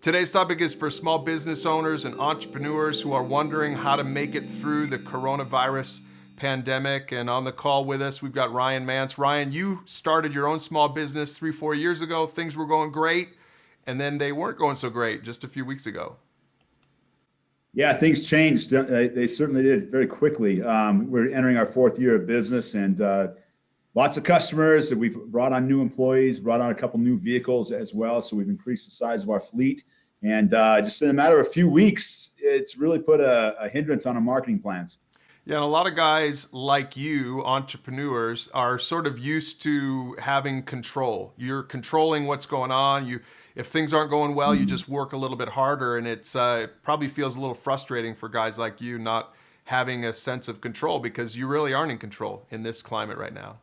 Today's topic is for small business owners and entrepreneurs who are wondering how to make it through the coronavirus pandemic. And on the call with us, we've got Ryan Mance. Ryan, you started your own small business 3-4 years ago. Things were going great, and then they weren't going so great just a few weeks ago. Yeah, things changed. They certainly did very quickly. We're entering our fourth year of business, and lots of customers. We've brought on new employees, brought on a couple new vehicles as well. So we've increased the size of our fleet. And just in a matter of a few weeks, it's really put a hindrance on our marketing plans. Yeah, and a lot of guys like you, entrepreneurs, are sort of used to having control. You're controlling what's going on. If things aren't going well, you just work a little bit harder, and it probably feels a little frustrating for guys like you not having a sense of control because you really aren't in control in this climate right now.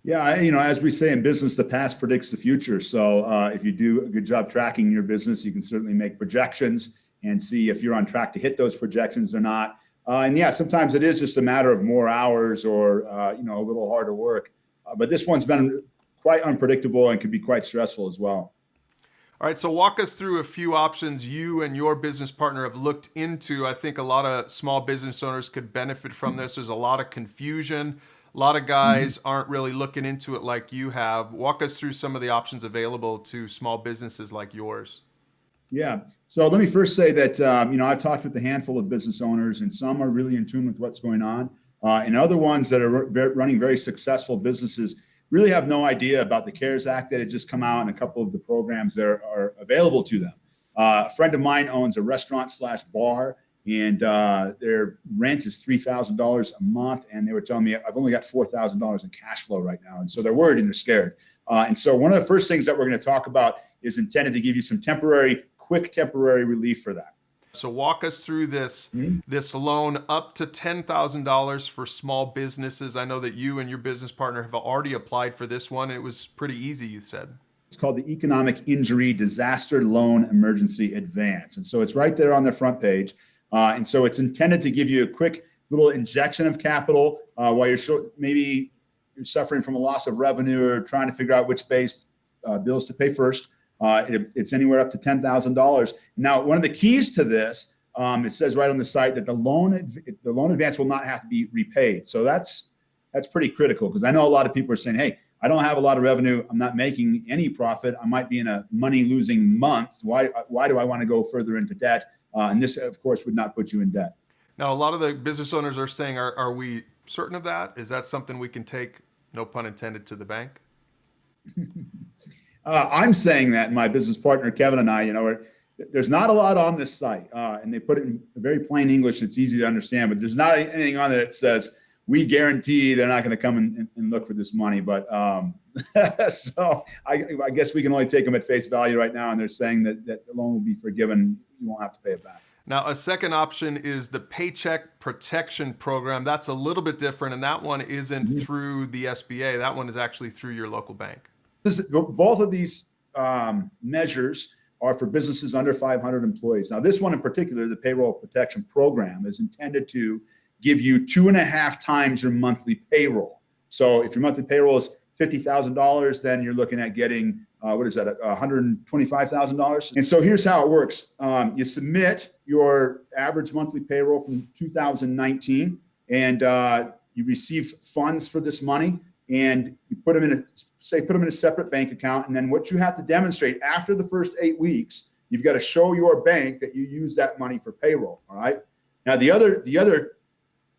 Yeah, as we say in business, the past predicts the future. So if you do a good job tracking your business, you can certainly make projections and see if you're on track to hit those projections or not. And yeah, sometimes it is just a matter of more hours or, a little harder work. But this one's been quite unpredictable and can be quite stressful as well. All right, so walk us through a few options you and your business partner have looked into. I think a lot of small business owners could benefit from this. There's a lot of confusion. A lot of guys aren't really looking into it like you have. Walk us through some of the options available to small businesses like yours. Yeah. So let me first say that, I've talked with a handful of business owners, and some are really in tune with what's going on. And other ones that are running very successful businesses really have no idea about the CARES Act that had just come out and a couple of the programs that are available to them. A friend of mine owns a restaurant/bar, and their rent is $3,000 a month. And they were telling me, I've only got $4,000 in cash flow right now. And so they're worried and they're scared. And so one of the first things that we're going to talk about is intended to give you some quick temporary relief for that. So walk us through this loan up to $10,000 for small businesses. I know that you and your business partner have already applied for this one. It was pretty easy, you said. It's called the Economic Injury Disaster Loan Emergency Advance. And so it's right there on the front page. And so it's intended to give you a quick little injection of capital while maybe you're suffering from a loss of revenue or trying to figure out which bills to pay first. It's anywhere up to $10,000. Now, one of the keys to this, it says right on the site that the loan advance will not have to be repaid. So that's pretty critical, because I know a lot of people are saying, hey, I don't have a lot of revenue. I'm not making any profit. I might be in a money-losing month. Why do I want to go further into debt? And this, of course, would not put you in debt. Now, a lot of the business owners are saying, are we certain of that? Is that something we can take, no pun intended, to the bank? I'm saying that, my business partner, Kevin, and I, there's not a lot on this site. And they put it in very plain English. It's easy to understand, but there's not anything on there that says, we guarantee they're not going to come and look for this money. But so I guess we can only take them at face value right now. And they're saying that the loan will be forgiven. You won't have to pay it back. Now, a second option is the Paycheck Protection Program. That's a little bit different. And that one isn't through the SBA. That one is actually through your local bank. Both of these measures are for businesses under 500 employees. Now, this one in particular, the Payroll Protection Program, is intended to give you 2.5 times your monthly payroll. So if your monthly payroll is $50,000, then you're looking at getting, $125,000. And so here's how it works. You submit your average monthly payroll from 2019, and you receive funds for this money, and you put them in a separate bank account. And then what you have to demonstrate after the first 8 weeks, you've got to show your bank that you use that money for payroll. All right. Now, the other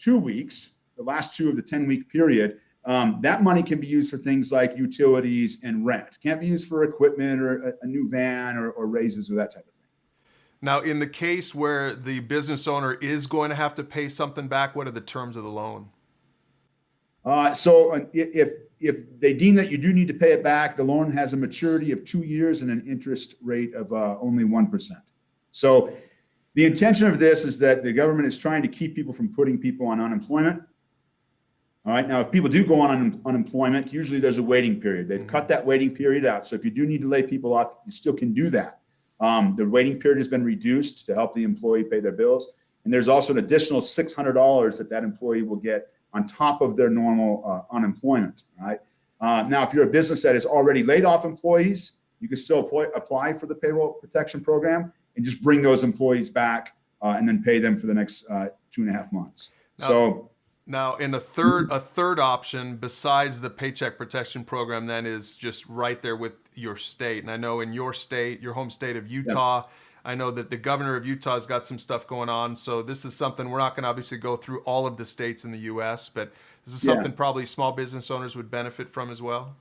2 weeks, the last 2 of the 10-week period, that money can be used for things like utilities and rent. Can't be used for equipment or a new van or raises or that type of thing. Now, in the case where the business owner is going to have to pay something back, what are the terms of the loan? So if they deem that you do need to pay it back, the loan has a maturity of 2 years and an interest rate of only 1%. So the intention of this is that the government is trying to keep people from putting people on unemployment. All right. Now, if people do go on unemployment, usually there's a waiting period. They've cut that waiting period out. So if you do need to lay people off, you still can do that. The waiting period has been reduced to help the employee pay their bills. And there's also an additional $600 that employee will get on top of their normal unemployment. Right. Now, if you're a business that has already laid off employees, you can still apply for the payroll protection program and just bring those employees back and then pay them for the next 2.5 months. Now, in a third option besides the Paycheck Protection Program, then is just right there with your state. And I know in your state, your home state of Utah, I know that the governor of Utah has got some stuff going on. So this is something we're not going to obviously go through all of the states in the U.S., but this is something probably small business owners would benefit from as well.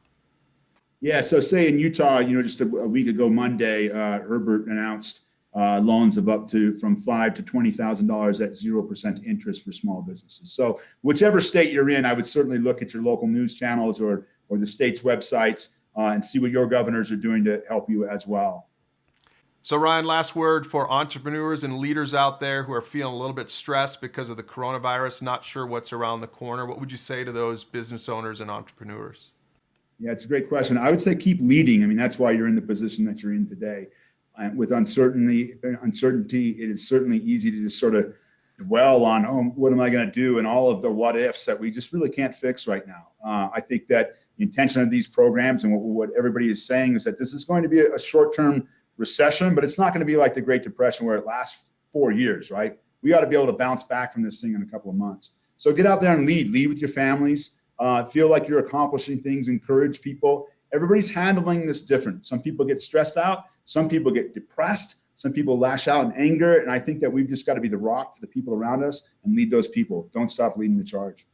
Yeah. So say in Utah, just a week ago Monday, Herbert announced loans of up to from $5,000 to $20,000 at 0% interest for small businesses. So whichever state you're in, I would certainly look at your local news channels or the state's websites and see what your governors are doing to help you as well. So Ryan, last word for entrepreneurs and leaders out there who are feeling a little bit stressed because of the coronavirus, not sure what's around the corner. What would you say to those business owners and entrepreneurs? Yeah, it's a great question. I would say keep leading. I mean, that's why you're in the position that you're in today. With uncertainty, it is certainly easy to just sort of dwell on, what am I going to do? And all of the what ifs that we just really can't fix right now. I think that the intention of these programs and what everybody is saying is that this is going to be a short-term recession, but it's not going to be like the Great Depression where it lasts 4 years, right? We ought to be able to bounce back from this thing in a couple of months. So get out there and lead with your families, feel like you're accomplishing things, encourage people. Everybody's handling this different. Some people get stressed out. Some people get depressed. Some people lash out in anger. And I think that we've just got to be the rock for the people around us and lead those people. Don't stop leading the charge.